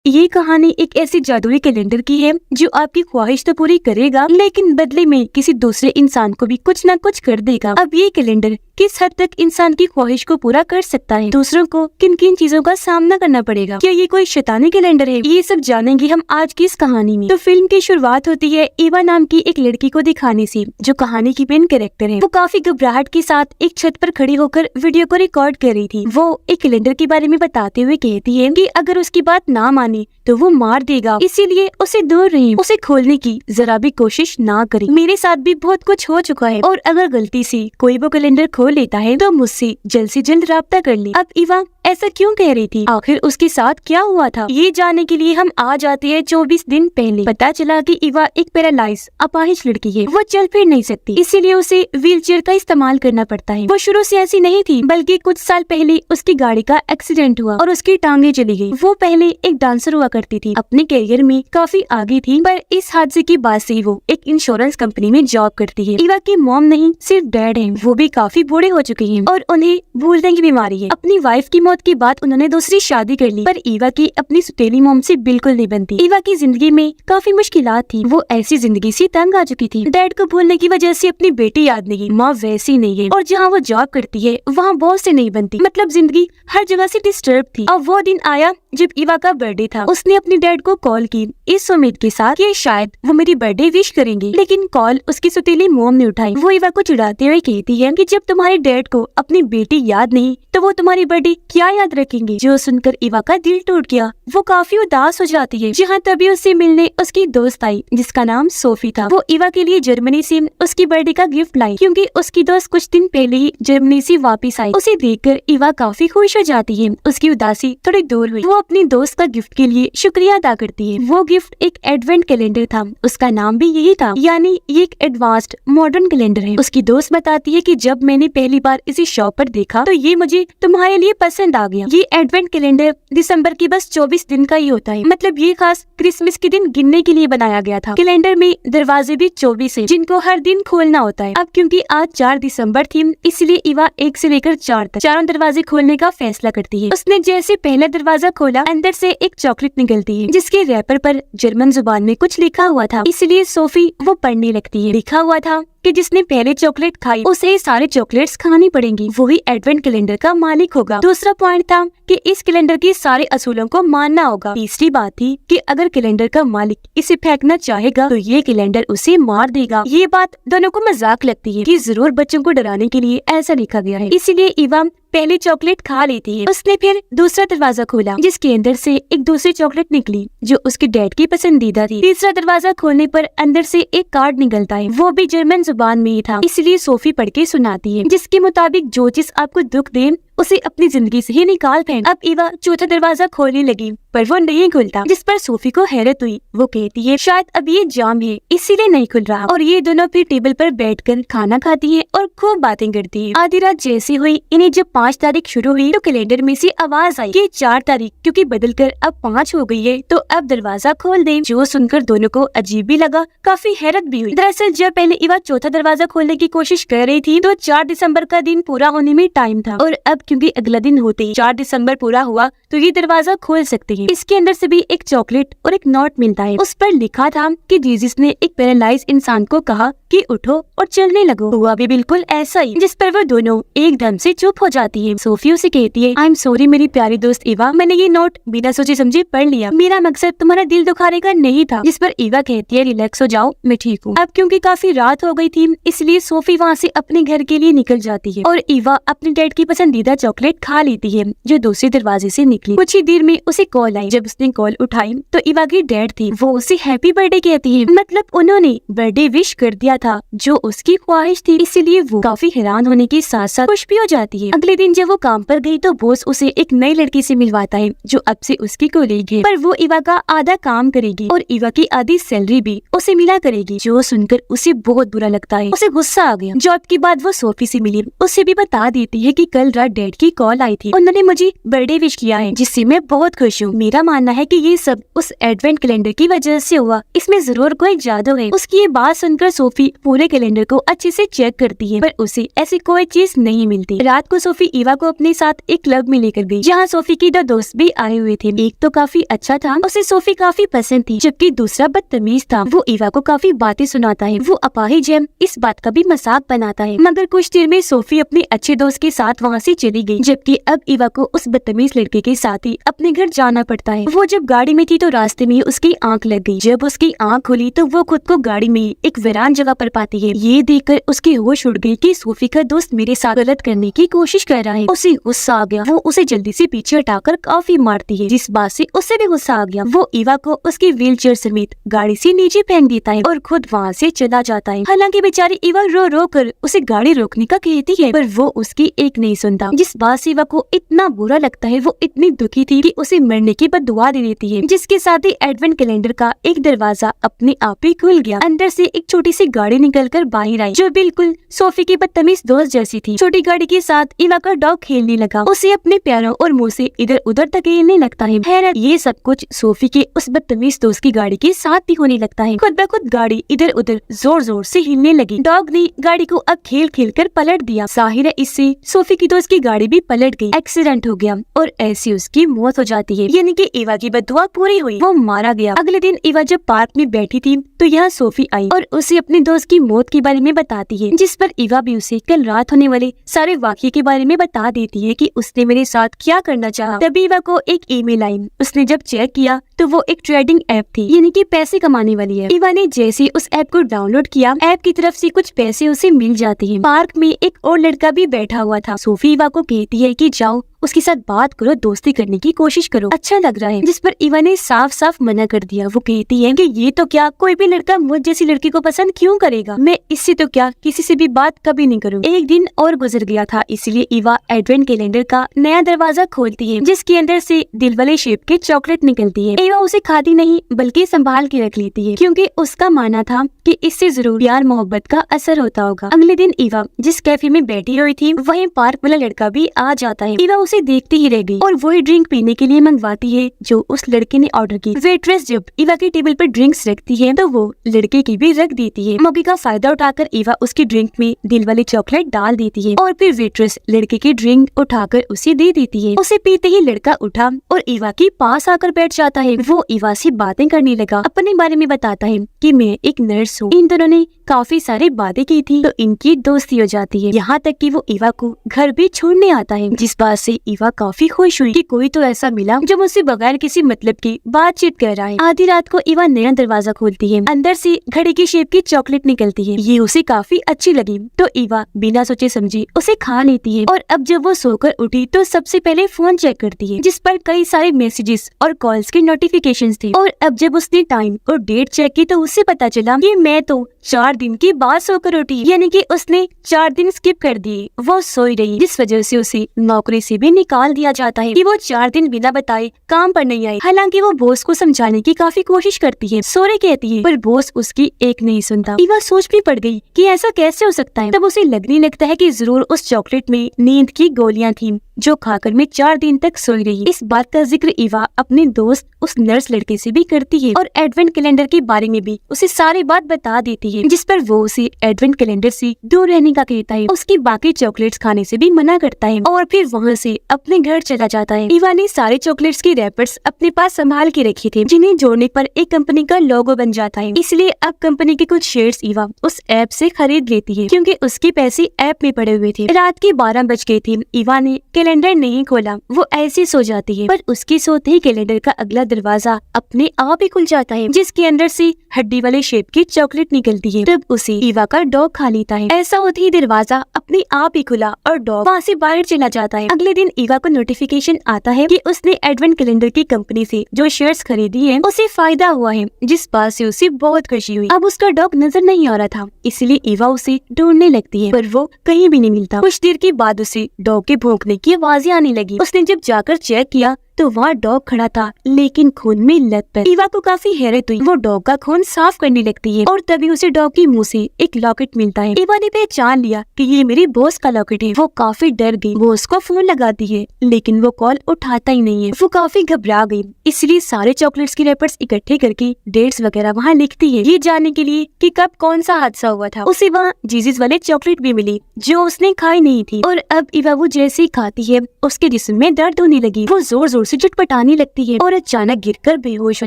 ये कहानी एक ऐसी जादुई कैलेंडर की है जो आपकी ख्वाहिश तो पूरी करेगा, लेकिन बदले में किसी दूसरे इंसान को भी कुछ न कुछ कर देगा। अब ये कैलेंडर किस हद तक इंसान की ख्वाहिश को पूरा कर सकता है, दूसरों को किन किन चीजों का सामना करना पड़ेगा, क्या ये कोई शैतानी कैलेंडर है, ये सब जानेंगे हम आज की इस कहानी में। तो फिल्म की शुरुआत होती है ईवा नाम की एक लड़की को दिखाने से, जो कहानी की मेन कैरेक्टर है। वो काफी घबराहट के साथ एक छत पर खड़ी होकर वीडियो को रिकॉर्ड कर रही थी। वो एक कैलेंडर के बारे में बताते हुए कहती है कि अगर उसकी बात ना माने तो वो मार देगा, इसीलिए उसे दूर रही, उसे खोलने की जरा भी कोशिश ना करें। मेरे साथ भी बहुत कुछ हो चुका है और अगर गलती से कोई वो कैलेंडर खोल लेता है तो मुझसे जल्द से जल्द राब्ता कर ले। अब ईवा ऐसा क्यों कह रही थी, आखिर उसके साथ क्या हुआ था, ये जानने के लिए हम आ जाते हैं 24 दिन पहले। पता चला कि ईवा एक पैरालाइज अपाहिज लड़की है। वो चल फिर नहीं सकती, इसीलिए उसे व्हीलचेयर का इस्तेमाल करना पड़ता है। वो शुरू से ऐसी नहीं थी, बल्कि कुछ साल पहले उसकी गाड़ी का एक्सीडेंट हुआ और उसकी टांगे चली गई। वो पहले एक डांसर हुआ करती थी, अपने करियर में काफी आगे थी, पर इस हादसे के बाद से वो एक इंश्योरेंस कंपनी में जॉब करती है। ईवा की मॉम नहीं, सिर्फ डैड है। वो भी काफी बूढ़े हो चुके हैं और उन्हें भूलने की बीमारी है। अपनी वाइफ की मौत के बाद उन्होंने दूसरी शादी कर ली, पर ईवा की अपनी सुतेली मॉम से बिल्कुल नहीं बनती। ईवा की जिंदगी में काफी मुश्किलात थी। वो ऐसी जिंदगी से तंग आ चुकी थी। डैड को भूलने की वजह से अपनी बेटी याद नहीं, माँ वैसी नहीं है, और जहाँ वो जॉब करती है वहाँ बॉस से नहीं बनती। मतलब जिंदगी हर जगह से डिस्टर्ब थी। अब वो दिन आया जब ईवा का बर्थडे था। उसने अपने डैड को कॉल की इस उम्मीद के साथ कि शायद वो मेरी बर्थडे विश करेंगे, लेकिन कॉल उसकी सुतीली मॉम ने उठाई। वो ईवा को चिढ़ाते हुए कहती है कि जब तुम्हारे डैड को अपनी बेटी याद नहीं तो वो तुम्हारी बर्थडे क्या याद रखेंगे। जो सुनकर ईवा का दिल टूट गया। वो काफी उदास हो जाती है। जहाँ तभी उससे मिलने उसकी दोस्त आई जिसका नाम सोफी था। वो ईवा के लिए जर्मनी से उसकी बर्थडे का गिफ्ट लाई, क्योंकि उसकी दोस्त कुछ दिन पहले ही जर्मनी से वापस आई। उसे देखकर ईवा काफी खुश हो जाती है। उसकी उदासी थोड़ी दूर हुई। वो अपनी दोस्त का गिफ्ट के लिए शुक्रिया अदा करती है। वो गिफ्ट एक एडवेंट कैलेंडर था, उसका नाम भी यही था, यानी ये एक एडवांस्ड मॉडर्न कैलेंडर है। उसकी दोस्त बताती है कि जब मैंने पहली बार इसे शॉप पर देखा तो ये मुझे तुम्हारे लिए पसंद आ गया। ये एडवेंट कैलेंडर दिसंबर के बस 24 दिन का ही होता है। मतलब ये खास क्रिसमस के दिन गिनने के लिए बनाया गया था। कैलेंडर में दरवाजे भी 24 है, जिनको हर दिन खोलना होता है। अब क्योंकि आज 4 दिसंबर थी, इसलिए ईवा 1 से लेकर 4 तक चारों दरवाजे खोलने का फैसला करती है। उसने जैसे पहला दरवाजा खोला, अंदर से एक चॉकलेट निकलती है जिसके रैपर पर जर्मन जुबान में कुछ लिखा हुआ था, इसलिए सोफी वो पढ़ने लगती है। लिखा हुआ था कि जिसने पहले चॉकलेट खाई उसे सारे चॉकलेट्स खानी पड़ेंगी, वही एडवेंट कैलेंडर का मालिक होगा। दूसरा पॉइंट था कि इस कैलेंडर के सारे असूलों को मानना होगा। तीसरी बात थी कि अगर कैलेंडर का मालिक इसे फेंकना चाहेगा तो ये कैलेंडर उसे मार देगा। ये बात दोनों को मजाक लगती है कि जरूर बच्चों को डराने के लिए ऐसा लिखा गया है, इसीलिए ईवा पहले चॉकलेट खा लेती है। उसने फिर दूसरा दरवाजा खोला जिसके अंदर से एक दूसरी चॉकलेट निकली जो उसके डैड की पसंदीदा थी। तीसरा दरवाजा खोलने पर अंदर से एक कार्ड निकलता है, वो भी जर्मन जुबान में ही था, इसलिए सोफी पढ़ के सुनाती है, जिसके मुताबिक जो चीज आपको दुख दे उसे अपनी जिंदगी से ही निकाल फेंक। अब ईवा चौथा दरवाजा खोलने लगी पर वो नहीं खुलता, जिस पर सोफी को हैरत हुई। वो कहती है शायद अब ये जाम है इसीलिए नहीं खुल रहा, और ये दोनों फिर टेबल पर बैठकर खाना खाती है और खूब बातें करती है। आधी रात जैसी हुई, इन्हें जब 5 तारीख शुरू हुई तो कैलेंडर में से आवाज आई कि 4 तारीख क्योंकि बदल कर अब 5 हो गई है, तो अब दरवाजा खोल दे। जो सुनकर दोनों को अजीब भी लगा, काफी हैरत भी हुई। दरअसल जब पहले ईवा चौथा दरवाजा खोलने की कोशिश कर रही थी तो 4 दिसंबर का दिन पूरा होने में टाइम था, और अब क्योंकि अगला दिन होते ही 4 दिसंबर पूरा हुआ तो ये दरवाजा खोल सकते हैं। इसके अंदर से भी एक चॉकलेट और एक नोट मिलता है। उस पर लिखा था कि जीसस ने एक पैरालाइज इंसान को कहा कि उठो और चलने लगो। हुआ भी बिल्कुल ऐसा ही, जिस पर वो दोनों एकदम से चुप हो जाती है। सोफी उसे कहती है आई एम सॉरी मेरी प्यारी दोस्त ईवा, मैंने ये नोट बिना सोचे समझे पढ़ लिया, मेरा मकसद तुम्हारा दिल दुखाने का नहीं था। जिस पर ईवा कहती है रिलैक्स हो जाओ, मैं ठीक हूँ। अब क्योंकि काफी रात हो गई थी इसलिए सोफी वहाँ से अपने घर के लिए निकल जाती है और ईवा अपने डैड की पसंदीदा चॉकलेट खा लेती है जो दूसरे दरवाजे से निकली। कुछ ही देर में उसे कॉल आई। जब उसने कॉल उठाई तो ईवा के डैड थे। वो उसे हैप्पी बर्थडे कहती है, मतलब उन्होंने बर्थडे विश कर दिया था जो उसकी ख्वाहिश थी, इसीलिए वो काफी हैरान होने के साथ साथ खुश भी हो जाती है। अगले दिन जब वो काम पर गई तो बॉस उसे एक नई लड़की से मिलवाता है जो अब से उसकी कोलीग है, पर वो ईवा का आधा काम करेगी और ईवा की आधी सैलरी भी उसे मिला करेगी। जो सुनकर उसे बहुत बुरा लगता है, उसे गुस्सा आ गया। जॉब के बाद वो सोफी से मिली, उसे भी बता देती है कि कल रात डैड की कॉल आई थी। उन्होंने मुझे बर्थडे विश किया है, जिससे मैं बहुत खुश हूँ। मेरा मानना है कि ये सब उस एडवेंट कैलेंडर की वजह से हुआ। इसमें जरूर कोई जादू है। उसकी ये बात सुनकर सोफी पूरे कैलेंडर को अच्छे से चेक करती है, पर उसे ऐसी कोई चीज नहीं मिलती। रात को सोफी ईवा को अपने साथ एक क्लब में लेकर गई, जहाँ सोफी के 2 दोस्त भी आए हुए थे। एक तो काफी अच्छा था, उसे सोफी काफी पसंद थी, जबकि दूसरा बदतमीज था। वो ईवा को काफी बातें सुनाता है। वो अपाहिज है, इस बात का भी मजाक बनाता है। मगर कुछ देर में सोफी अपने अच्छे दोस्त के साथ वहाँ से चली गई, जबकि अब ईवा को उस बदतमीज लड़के के साथ ही अपने घर जाना पड़ता है। वो जब गाड़ी में थी तो रास्ते में उसकी आंख लग गई। जब उसकी आंख खुली तो वो खुद को गाड़ी में एक वीरान जगह पर पाती है। ये देखकर उसकी होश उड़ गई कि सोफी का दोस्त मेरे साथ गलत करने की कोशिश कर रहा है। उसे गुस्सा आ गया। वो उसे जल्दी से पीछे हटाकर काफी मारती है, जिस बात से उसे भी गुस्सा आ गया। वो ईवा को उसकी व्हीलचेयर समेत गाड़ी से नीचे फेंक देता है और खुद वहाँ से चला जाता है। हालांकि बेचारी ईवा रो रो कर उसे गाड़ी रोकने का कहती है, पर वो उसकी एक नहीं सुनता। जिस बात से ईवा को इतना बुरा लगता है, वो इतनी दुखी थी कि उसे मरने की बददुआ दे देती है। जिसके साथ ही एडवेंट कैलेंडर का एक दरवाजा अपने आप ही खुल गया। अंदर से एक छोटी सी गाड़ी निकलकर बाहर आई, जो बिल्कुल सोफी की बदतमीज दोस्त जैसी थी। छोटी गाड़ी के साथ ईवा का डॉग खेलने लगा। उसे अपने पैरों और मुंह से इधर उधर धकेलने लगता है। हैरत, ये सब कुछ सोफी के उस बदतमीज दोस्त की गाड़ी के साथ भी होने लगता है। खुद ब खुद गाड़ी इधर उधर जोर जोर से हिलने लगी। डॉग ने गाड़ी को अब खेल खेल कर पलट दिया। जाहिर है इससे सोफी की दोस्त की गाड़ी भी पलट गई। एक्सीडेंट हो गया और ऐसी उसकी मौत हो जाती है। यानी कि ईवा की बददुआ पूरी हुई, वो मारा गया। अगले दिन ईवा जब पार्क में बैठी थी तो यहाँ सोफी आई और उसे अपने दोस्त की मौत के बारे में बताती है, जिस पर ईवा भी उसे कल रात होने वाले सारे वाक़ये के बारे में बता देती है कि उसने मेरे साथ क्या करना चाहा। तभी ईवा को एक ईमेल आई। उसने जब चेक किया तो वो एक ट्रेडिंग ऐप थी, यानी कि पैसे कमाने वाली है। ईवा ने जैसे उस ऐप को डाउनलोड किया, ऐप की तरफ से कुछ पैसे उसे मिल जाते हैं। पार्क में एक और लड़का भी बैठा हुआ था। सोफी ईवा को कहती है कि जाओ उसके साथ बात करो, दोस्ती करने की कोशिश करो, अच्छा लग रहा है। जिस पर ईवा ने साफ साफ मना कर दिया। वो कहती है कि ये तो क्या, कोई भी लड़का मुझ जैसी लड़की को पसंद क्यों करेगा, मैं इससे तो क्या किसी से भी बात कभी नहीं करूँ। एक दिन और गुजर गया था, इसलिए ईवा एडवेंट कैलेंडर का नया दरवाजा खोलती है, जिसके अंदर से दिल वाले शेप के चॉकलेट निकलती है। ईवा उसे खाती नहीं बल्कि संभाल के रख लेती है, क्योंकि उसका मानना था कि इससे जरूर प्यार मोहब्बत का असर होता होगा। अगले दिन ईवा जिस कैफे में बैठी हुई थी, वहीं पार्क वाला लड़का भी आ जाता है। ईवा उसे देखती ही रह गई और वही ड्रिंक पीने के लिए मंगवाती है जो उस लड़के ने ऑर्डर की। वेट्रेस जब ईवा की टेबल पर ड्रिंक्स रखती है तो वो लड़के की भी रख देती है। मौके का फायदा उठाकर ईवा उसकी ड्रिंक में दिल वाली चॉकलेट डाल देती है और फिर वेट्रेस लड़के की ड्रिंक उठाकर उसे दे देती है। उसे पीते ही लड़का उठा और ईवा के पास आकर बैठ जाता है। वो ईवा से बातें करने लगा, अपने बारे में बताता है कि मैं एक नर्स हूँ। इन दोनों ने काफी सारी बातें की थी तो इनकी दोस्ती हो जाती है, यहाँ तक कि वो ईवा को घर भी छोड़ने आता है। जिस बात से ईवा काफी खुश हुई कि कोई तो ऐसा मिला जो मुझसे बगैर किसी मतलब की बातचीत कर रहा है। आधी रात को ईवा नया दरवाजा खोलती है, अंदर से घड़ी की शेप की चॉकलेट निकलती है। ये उसे काफी अच्छी लगी तो ईवा बिना सोचे समझे उसे खा लेती है। और अब जब वो सोकर उठी तो सबसे पहले फोन चेक करती है, जिस पर कई सारे मैसेजेस और कॉल्स के नोटिफिकेशंस थे। और अब जब उसने टाइम और डेट चेक की तो उसे पता चला कि मैं तो 4 दिन के बाद सोकर उठी, यानी कि उसने 4 दिन स्किप कर दिए। वो सोई रही, जिस वजह से उसे नौकरी से भी निकाल दिया जाता है कि वो 4 दिन बिना बताए काम पर नहीं आई। हालांकि वो बॉस को समझाने की काफी कोशिश करती है, सॉरी कहती है, पर बॉस उसकी एक नहीं सुनता। ईवा सोच भी पड़ गई कि ऐसा कैसे हो सकता है। तब उसे लगने लगता है कि जरूर उस चॉकलेट में नींद की गोलियां थी जो खाकर मैं 4 दिन तक सोई रही। इस बात का जिक्र ईवा अपने दोस्त उस नर्स लड़के से भी करती है और एडवेंट कैलेंडर के बारे में भी उसे सारी बात बता देती है, जिस पर वो उसे एडवेंट कैलेंडर से दूर रहने का कहता है, उसकी बाकी चॉकलेट्स खाने से भी मना करता है और फिर वहाँ से अपने घर चला जाता है। ईवा ने सारे चॉकलेट्स के रैपर्स अपने पास संभाल के रखे थे, जिन्हें जोड़ने पर एक कंपनी का लोगो बन जाता है। इसलिए अब कंपनी के कुछ शेयर्स ईवा उस ऐप से खरीद लेती है, क्योंकि उसके पैसे ऐप में पड़े हुए थे। रात के 12 बज गए थे। ईवा ने कैलेंडर नहीं खोला, वो ऐसे सो जाती है, पर उसके सोते ही कैलेंडर का अगला दरवाजा अपने आप ही खुल जाता है, जिसके अंदर से हड्डी वाले शेप की चॉकलेट निकलती है। तब उसे ईवा का डॉग खा लेता है। ऐसा होते ही दरवाजा अपने आप ही खुला और डॉग वहाँ से बाहर चला जाता है। अगले दिन ईवा को नोटिफिकेशन आता है कि उसने एडवेंट कैलेंडर की कंपनी से जो शेयर्स खरीदी है उसे फायदा हुआ है, जिस बात से उसे बहुत खुशी हुई। अब उसका डॉग नजर नहीं आ रहा था, इसलिए ईवा उसे ढूंढने लगती है, पर वो कहीं भी नहीं मिलता। कुछ देर के बाद उसे डॉग के भौंकने की आवाजें आने लगी। उसने जब जाकर चेक किया तो वहाँ डॉग खड़ा था, लेकिन खून में लथपथ। ईवा को काफी हैरत हुई। वो डॉग का खून साफ करने लगती है और तभी उसे डॉग के मुंह से एक लॉकेट मिलता है। ईवा ने पहचान लिया कि ये मेरी बॉस का लॉकेट है। वो काफी डर गई। वो उसको फोन लगाती है, लेकिन वो कॉल उठाता ही नहीं है। वो काफी घबरा गई, इसलिए सारे चॉकलेट्स के रैपर्स इकट्ठे करके डेट्स वगैरह वहाँ लिखती है, ये जानने के लिए कि कब कौन सा हादसा हुआ था। उसे वहाँ जीजीज वाले चॉकलेट भी मिली जो उसने खाई नहीं थी। और अब ईवा वो जैसे ही खाती है, उसके जिस्म में दर्द होने लगी। वो जोर जोर से चटपटाने लगती है और अचानक गिरकर बेहोश हो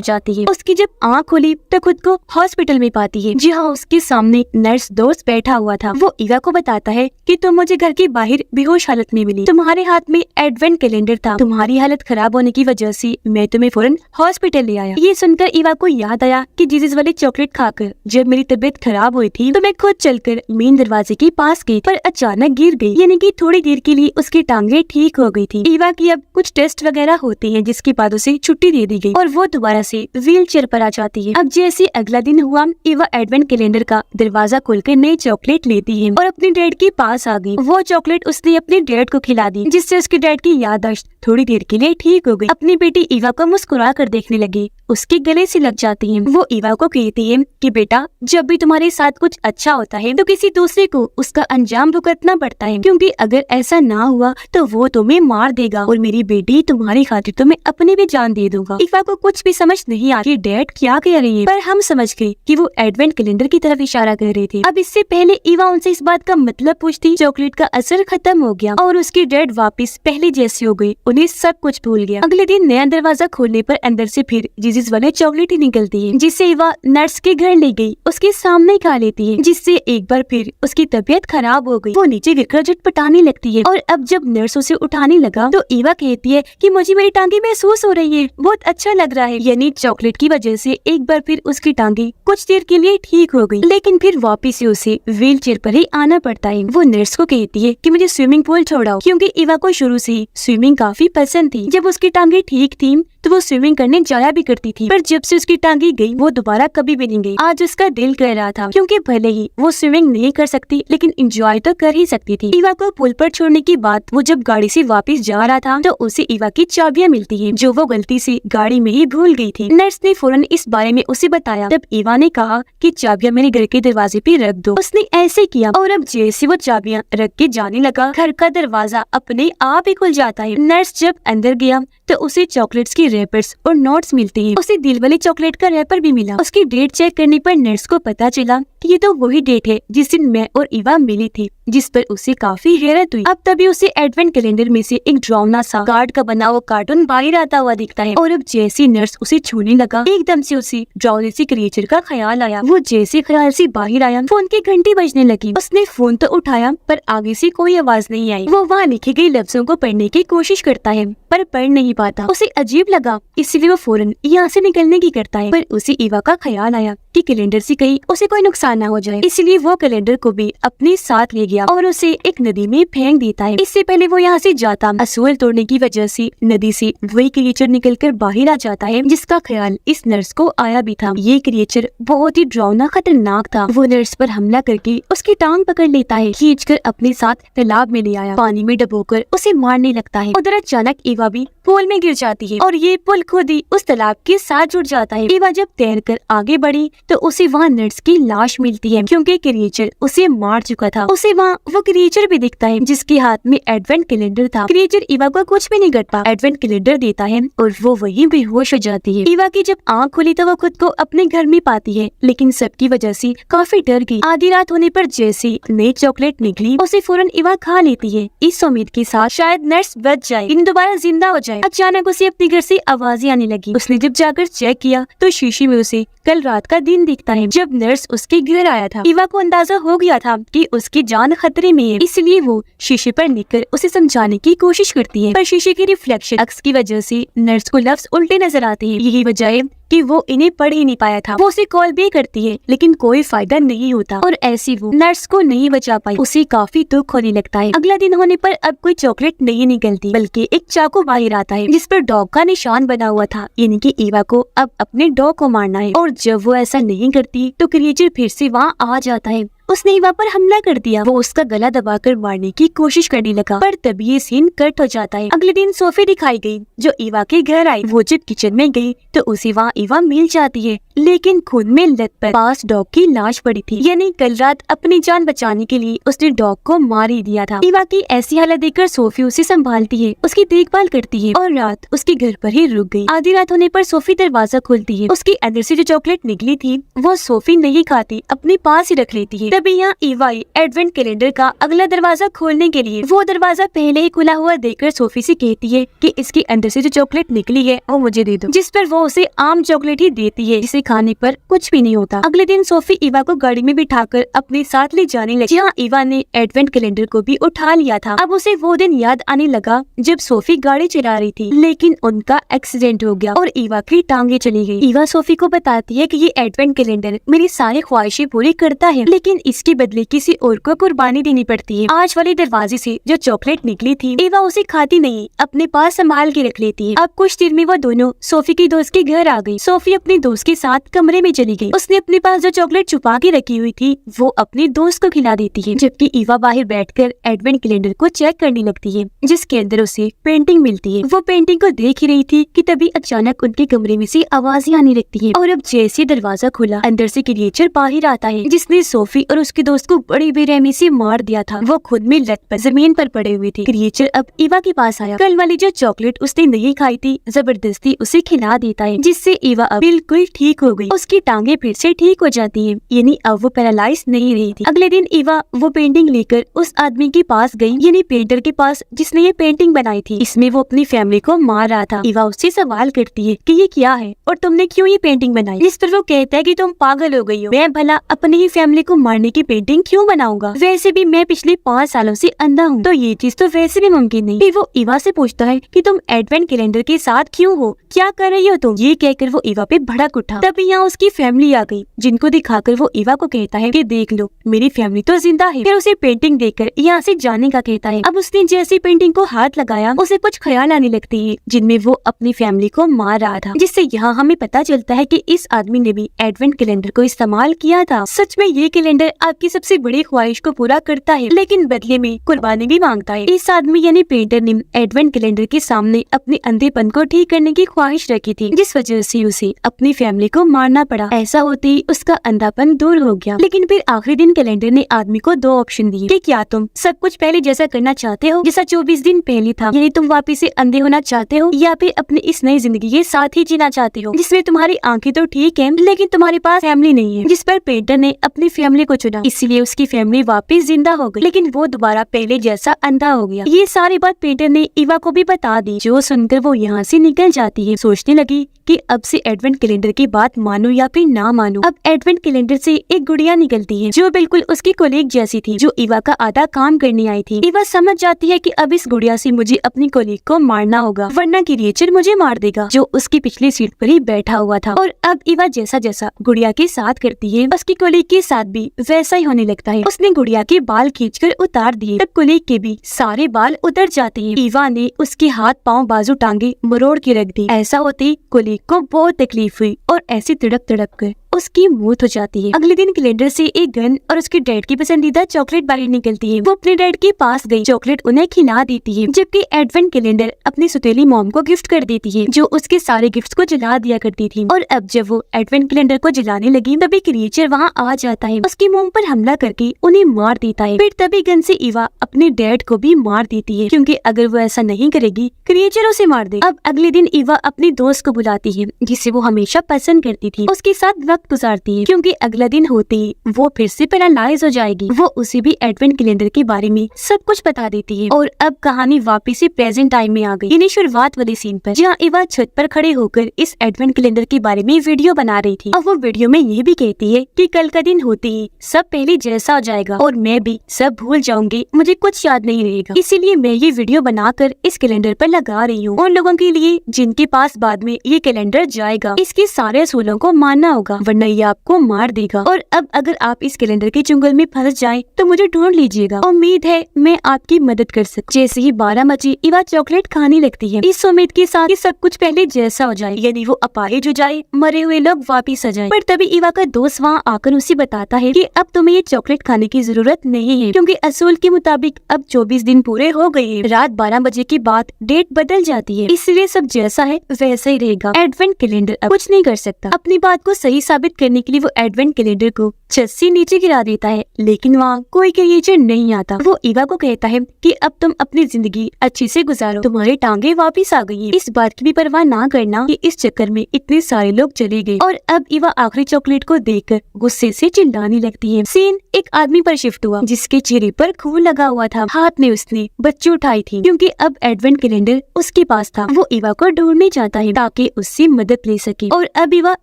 जाती है। उसकी जब आँख खुली तो खुद को हॉस्पिटल में पाती है, जहाँ उसके सामने नर्स दोस्त बैठा हुआ था। वो ईवा को बताता है कि तुम मुझे घर के बाहर बेहोश हालत में मिली, तुम्हारे हाथ में एडवेंट कैलेंडर था, तुम्हारी हालत खराब होने की वजह से मैं तुम्हें फौरन हॉस्पिटल ले आया। ये सुनकर ईवा को याद आया कि जीजीज वाले चॉकलेट खाकर जब मेरी तबीयत खराब हुई थी तो मैं खुद चलकर मेन दरवाजे के पास गई, पर अचानक गिर गई, यानी कि थोड़ी देर के लिए उसकी टांगे ठीक हो गई थी। ईवा की अब कुछ टेस्ट वगैरह होते हैं, जिसके बाद उसे छुट्टी दे दी गई और वो दोबारा से व्हील चेयर पर आ जाती है। अब जैसे अगला दिन हुआ, ईवा एडवेंट कैलेंडर का दरवाजा खोलकर नई चॉकलेट लेती है और अपने डैड के पास आ गई। वो चॉकलेट उसने अपने डैड को खिला दी, जिससे उसके डैड की याददाश्त थोड़ी देर के लिए ठीक हो गई। अपनी बेटी ईवा को मुस्कुरा कर देखने लगी, उसके गले से लग जाती है। वो ईवा को कहती है कि बेटा, जब भी तुम्हारे साथ कुछ अच्छा होता है तो किसी दूसरे को उसका अंजाम भुगतना पड़ता है, क्योंकि अगर ऐसा ना हुआ तो वो तुम्हें मार देगा और मेरी बेटी, तुम्हारी खातिर तो मैं अपनी भी जान दे दूंगा। ईवा को कुछ भी समझ नहीं आ कि डैड क्या कह रही है, पर हम समझ गए कि वो एडवेंट कैलेंडर की तरफ इशारा कर रहे थे। अब इससे पहले ईवा उनसे इस बात का मतलब पूछती, चॉकलेट का असर खत्म हो गया और उसकी डैड वापस पहले जैसी हो गई, उन्हें सब कुछ भूल गया। अगले दिन नया दरवाजा खोलने पर अंदर से फिर जीजीज वाले चॉकलेट ही निकलती है, जिसे ईवा नर्स के घर ले गई, उसके सामने खा लेती है, जिससे एक बार फिर उसकी तबीयत खराब हो गई। वो नीचे गिरकर झटपटाने लगती है और अब जब नर्स उसे उठाने लगा तो ईवा कहती है कि मुझे मेरी टांगे महसूस हो रही है, बहुत अच्छा लग रहा है। यानी चॉकलेट की वजह से एक बार फिर उसकी टांगे कुछ देर के लिए ठीक हो गई, लेकिन फिर वापिस से उसे व्हील चेयर पर ही आना पड़ता है। वो नर्स को कहती है कि मुझे स्विमिंग पूल छोड़ाओ, क्योंकि ईवा को शुरू से ही स्विमिंग काफी पसंद थी। जब उसकी टांगे ठीक थी तो वो स्विमिंग करने जाया भी करती थी, पर जब से उसकी टांगे गई वो दोबारा कभी भी नहीं गई। आज उसका दिल कह रहा था, क्योंकि भले ही वो स्विमिंग नहीं कर सकती लेकिन एंजॉय तो कर ही सकती थी। ईवा को पुल पर छोड़ने की बात वो जब गाड़ी से वापस जा रहा था तो उसे ईवा की चाबियां मिलती है, जो वो गलती से गाड़ी में ही भूल गई थी। नर्स ने फौरन इस बारे में उसे बताया। तब ईवा ने कहा कि चाबियां मेरे घर के दरवाजे पे रख दो। उसने ऐसे किया और अब जैसे वो चाबियां रख के जाने लगा, घर का दरवाजा अपने आप ही खुल जाता है। नर्स जब अंदर गया तो उसे चॉकलेट्स की रैपर्स और नोट्स मिलते हैं। उसे दिल वाले चॉकलेट का रैपर भी मिला। उसकी डेट चेक करने पर नर्स को पता चला कि ये तो वही डेट है जिस दिन मैं और ईवा मिली थी, जिस पर उसे काफी हैरत हुई। अब तभी उसे एडवेंट कैलेंडर में से एक ड्रावना सा कार्ड का बना हुआ कार्टून बाहर आता हुआ दिखता है और अब जैसी नर्स उसे छूने लगा, एकदम से उसे ड्रावने से क्रिएचर का ख्याल आया। वो जैसे ख्याल से बाहर आया, फोन की घंटी बजने लगी। उसने फोन तो उठाया पर आगे से कोई आवाज नहीं आई। वो वहाँ लिखे गए लफ्जों को पढ़ने की कोशिश करता है पर पढ़ नहीं पाता। उसे अजीब लगा, इसलिए वो फौरन यहाँ से निकलने की करता है, पर उसे ईवा का ख्याल आया कि कैलेंडर से कहीं उसे कोई नुकसान ना हो जाए, इसलिए वो कैलेंडर को भी अपने साथ ले गया और उसे एक नदी में फेंक देता है। इससे पहले वो यहाँ से जाता, असूल तोड़ने की वजह से नदी से वही क्रिएचर निकलकर बाहर आ जाता है, जिसका ख्याल इस नर्स को आया भी था। ये क्रिएचर बहुत ही डरावना खतरनाक था। वो नर्स पर हमला करके उसकी टांग पकड़ लेता है, खींचकर अपने साथ तालाब में ले आया, पानी में डुबोकर उसे मारने लगता है। उधर अचानक ईवा भी पूल में गिर जाती है और ये पुल खुद ही उस तालाब के साथ जुड़ जाता है। ईवा जब तैरकर आगे बढ़ी तो उसे वहाँ नर्स की लाश मिलती है, क्योंकि क्रिएचर उसे मार चुका था। उसे वहाँ वो क्रिएचर भी दिखता है जिसके हाथ में एडवेंट कैलेंडर था। क्रिएचर ईवा को कुछ भी नहीं करता, एडवेंट कैलेंडर देता है और वो वहीं बेहोश हो जाती है। ईवा की जब आँख खुली तो वो खुद को अपने घर में पाती है, लेकिन सबकी वजह से काफी डर गई। आधी रात होने पर जैसे नई चॉकलेट निकली उसे फौरन ईवा खा लेती है, इस उम्मीद के साथ शायद नर्स बच जाए, इन दोबारा जिंदा हो जाए। अचानक उसे अपने घर से आवाजें आने लगी। उसने जब जाकर चेक किया तो शीशे में उसे कल रात का दिन दिखता है, जब नर्स उसके घर आया था। ईवा को अंदाजा हो गया था कि उसकी जान खतरे में है, इसलिए वो शीशे पर निकल उसे समझाने की कोशिश करती है, पर शीशे की रिफ्लेक्शन अक्स की वजह से नर्स को लफ्ज उल्टे नजर आते हैं। यही वजह है कि वो इन्हें पढ़ ही नहीं पाया था। वो उसे कॉल भी करती है लेकिन कोई फायदा नहीं होता और ऐसी वो नर्स को नहीं बचा पाई। उसे काफी दुख होने लगता है। अगला दिन होने पर अब कोई चॉकलेट नहीं निकलती, बल्कि एक चाकू बाहर आता है जिस पर डॉग का निशान बना हुआ था, यानी कि ईवा को अब अपने डॉग को मारना है। और जब वो ऐसा नहीं करती तो क्रिएचर फिर से वहाँ आ जाता है उसने ईवा पर हमला कर दिया। वो उसका गला दबाकर मारने की कोशिश करने लगा, पर तभी ये सीन कट हो जाता है। अगले दिन सोफी दिखाई गई जो ईवा के घर आई। वो जब किचन में गई तो उसे वहाँ ईवा मिल जाती है, लेकिन खून में लथपथ पास डॉग की लाश पड़ी थी। यानी कल रात अपनी जान बचाने के लिए उसने डॉग को मार ही दिया था। ईवा की ऐसी हालत देखकर सोफी उसे संभालती है, उसकी देखभाल करती है और रात उसके घर पर ही रुक गई। आधी रात होने पर सोफी दरवाजा खोलती है। उसके अंदर से जो चॉकलेट निकली थी वो सोफी नहीं खाती, अपने पास ही रख लेती है। तभी यहाँ ईवा एडवेंट कैलेंडर का अगला दरवाजा खोलने के लिए वो दरवाजा पहले ही खुला हुआ देखकर सोफी से कहती है कि इसके अंदर से जो चॉकलेट निकली है वो मुझे दे दो, जिस पर वो उसे आम चॉकलेट ही देती है जिसे खाने पर कुछ भी नहीं होता। अगले दिन सोफी ईवा को गाड़ी में बिठाकर अपने साथ ले जाने लगी। जहाँ ईवा ने एडवेंट कैलेंडर को भी उठा लिया था। अब उसे वो दिन याद आने लगा जब सोफी गाड़ी चला रही थी, लेकिन उनका एक्सीडेंट हो गया और ईवा की टांगे चली गई। ईवा सोफी को बताती है कि ये एडवेंट कैलेंडर मेरी सारी ख्वाहिशें पूरी करता है, लेकिन इसके बदले किसी और को कुर्बानी देनी पड़ती है। आज वाले दरवाजे से जो चॉकलेट निकली थी ईवा उसे खाती नहीं, अपने पास संभाल के रख लेती है। अब कुछ देर में वो दोनों सोफी की दोस्त के घर आ गई। सोफी अपने दोस्त के साथ कमरे में चली गई। उसने अपने पास जो चॉकलेट छुपा के रखी हुई थी वो अपने दोस्त को खिला देती है, जबकि ईवा बाहर बैठकर एडवेंट कैलेंडर को चेक करने लगती है जिसके अंदर उसे पेंटिंग मिलती है। वो पेंटिंग को देख ही रही थी कि तभी अचानक उनके कमरे में से आवाजें आने लगती है और अब जैसे दरवाजा खुला अंदर से क्रिएचर बाहर आता है जिसने सोफी और उसके दोस्त को बड़ी बेरहमी से मार दिया था। वो खुद में लथपथ जमीन पर पड़े हुए थे। क्रिएचर अब ईवा के पास आया। कल वाली जो चॉकलेट उसने नहीं खाई थी जबरदस्ती उसे खिला देता है, जिससे ईवा अब बिल्कुल ठीक हो गई। उसकी टांगे फिर से ठीक हो जाती है, यानी अब वो पैरालाइज नहीं रही थी। अगले दिन ईवा वो पेंटिंग लेकर उस आदमी के पास गई, यानी पेंटर के पास जिसने ये पेंटिंग बनाई थी। इसमें वो अपनी फैमिली को मार रहा था। ईवा उससे सवाल करती है कि ये क्या है और तुमने क्यों ये पेंटिंग बनाई, जिस पर वो कहता है कि तुम पागल हो गई हो, मैं भला अपनी ही फैमिली को मारने की पेंटिंग क्यों बनाऊंगा, वैसे भी मैं पिछले 5 सालों से अंधा हूँ, तो ये चीज तो वैसे भी मुमकिन नहीं। फिर वो ईवा से पूछता है कि तुम एडवेंट कैलेंडर के साथ क्यों हो, क्या कर रही हो तुम। ये कहकर वो ईवा पे भड़क उठा। तभी यहाँ उसकी फैमिली आ गई, जिनको दिखाकर वो ईवा को कहता है कि देख लो मेरी फैमिली तो जिंदा है। फिर उसे पेंटिंग देखकर यहाँ से जाने का कहता है। अब उसने जैसे पेंटिंग को हाथ लगाया उसे कुछ ख्याल आने लगती है जिनमें वो अपनी फैमिली को मार रहा था, जिससे यहाँ हमें पता चलता है कि इस आदमी ने भी एडवेंट कैलेंडर को इस्तेमाल किया था। सच में ये कैलेंडर आपकी सबसे बड़ी ख्वाहिश को पूरा करता है, लेकिन बदले में कुर्बानी भी मांगता है। इस आदमी यानी पेंटर ने एडवेंट कैलेंडर के सामने अपने अंधेपन को ठीक करने की ख्वाहिश रखी थी, जिस वजह से उसे अपनी फैमिली को मारना पड़ा। ऐसा होते ही उसका अंधापन दूर हो गया। लेकिन फिर आखिरी दिन कैलेंडर ने आदमी को 2 ऑप्शन दिए कि क्या तुम सब कुछ पहले जैसा करना चाहते हो जैसा 24 दिन पहले था, यानी तुम वापिस से अंधे होना चाहते हो, या फिर अपनी इस नई जिंदगी के साथ ही जीना चाहते हो जिसमें तुम्हारी आंखें तो ठीक है लेकिन तुम्हारे पास फैमिली नहीं है। जिस पर पेंटर ने अपनी फैमिली को चुना, इसीलिए उसकी फैमिली वापस जिंदा हो गई, लेकिन वो दोबारा पहले जैसा अंधा हो गया। ये सारी बात पेंटर ने ईवा को भी बता दी, जो सुनकर वो यहाँ से निकल जाती है। सोचने लगी कि अब से एडवेंट कैलेंडर की बात मानूं या फिर ना मानूं। अब एडवेंट कैलेंडर से एक गुड़िया निकलती है जो बिल्कुल उसकी कोलीग जैसी थी, जो ईवा का आधा काम करने आई थी। ईवा समझ जाती है कि अब इस गुड़िया से मुझे अपनी कोलीग को मारना होगा, वरना क्रिएचर मुझे मार देगा, जो उसकी पिछली सीट पर ही बैठा हुआ था। और अब ईवा जैसा जैसा गुड़िया के साथ करती है उसकी कोलीग के साथ भी वैसा ही होने लगता है। उसने गुड़िया के बाल खींचकर उतार दिए, तब कोलीग के भी सारे बाल उतर जाते हैं। ईवा ने उसके हाथ पाँव बाजू टांगे मरोड़ के रख दी। ऐसा होते ही कोलीग को बहुत तकलीफ हुई और ऐसी तड़प तड़प कर उसकी मौत हो जाती है। अगले दिन कैलेंडर से एक गन और उसके डैड की पसंदीदा चॉकलेट बाहर निकलती है। वो अपने डैड के पास गई, चॉकलेट उन्हें खिला देती है, जबकि एडवेंट कैलेंडर अपनी सुतेली मॉम को गिफ्ट कर देती है, जो उसके सारे गिफ्ट्स को जला दिया करती थी। और अब जब वो एडवेंट कैलेंडर को जलाने लगी तभी क्रिएचर वहाँ आ जाता है, उसकी मॉम पर हमला करके उन्हें मार देता है। फिर तभी गन से ईवा अपने डैड को भी मार देती है, क्योंकि अगर वो ऐसा नहीं करेगी क्रिएचर उसे मार दे। अब अगले दिन ईवा अपनी दोस्त को बुलाती है, जिसे वो हमेशा पसंद करती थी, उसके साथ वक्त गुजारती है, क्योंकि अगला दिन होते ही वो फिर से पैरालाइज हो जाएगी। वो उसे भी एडवेंट कैलेंडर के बारे में सब कुछ बता देती है। और अब कहानी वापस से प्रेजेंट टाइम में आ गई, यानी शुरुआत वाले सीन पर, जहाँ ईवा छत पर खड़े होकर इस एडवेंट कैलेंडर के बारे में वीडियो बना रही थी। और वो वीडियो में ये भी कहती है कि कल का दिन होते ही सब पहले जैसा हो जाएगा और मैं भी सब भूल जाऊंगी, मुझे कुछ याद नहीं रहेगा। इसीलिए मैं ये वीडियो बनाकर इस कैलेंडर पर लगा रही हूँ, उन लोगों के लिए जिनके पास बाद में ये कैलेंडर जाएगा। इसके सारे असूलों को मानना होगा, वरना ये आपको मार देगा। और अब अगर आप इस कैलेंडर के चुंगल में फंस जाएं तो मुझे ढूंढ लीजिएगा। उम्मीद है मैं आपकी मदद कर सकूं। जैसे ही 12 बजे इवा चॉकलेट खाने लगती है, इस उम्मीद के साथ कि सब कुछ पहले जैसा हो जाए, यानी वो अपाहिज हो जाए, मरे हुए लोग वापिस आ जाए। पर तभी इवा का दोस्त वहाँ आकर उसे बताता है कि अब तुम्हें ये चॉकलेट खाने की जरूरत नहीं है, क्योंकि असूल के मुताबिक अब 24 दिन पूरे हो गए हैं। रात 12 बजे के बाद डेट बदल जाती है, इसलिए सब जैसा है वैसा ही रहेगा। एडवेंट कैलेंडर अब कुछ नहीं कर सकता। अपनी बात को सही साबित करने के लिए वो एडवेंट कैलेंडर को छत से नीचे गिरा देता है, लेकिन वहाँ कोई क्रिएचर नहीं आता। वो इवा को कहता है कि अब तुम अपनी जिंदगी अच्छी से गुजारो, तुम्हारी टांगे वापिस आ गई हैं। इस बात की भी परवाह ना करना कि इस चक्कर में इतने सारे लोग चले गए। और अब इवा आखिरी चॉकलेट को देखकर गुस्से से चिल्लाने लगती है। सीन एक आदमी पर शिफ्ट हुआ जिसके चेहरे पर खून लगा हुआ था। हाथ में उसने बच्ची उठाई थी, क्योंकि अब एडवेंट कैलेंडर उसके पास था। वो इवा को ढूंढने चाहता है ताकि उससे मदद ले सके, और अब इवा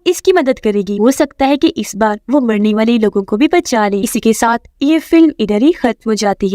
इसकी मदद करेगी। हो सकता है कि इस बार वो मरने वाले लोगों को भी बचा ले। इसी के साथ ये फिल्म इधर ही खत्म हो जाती है।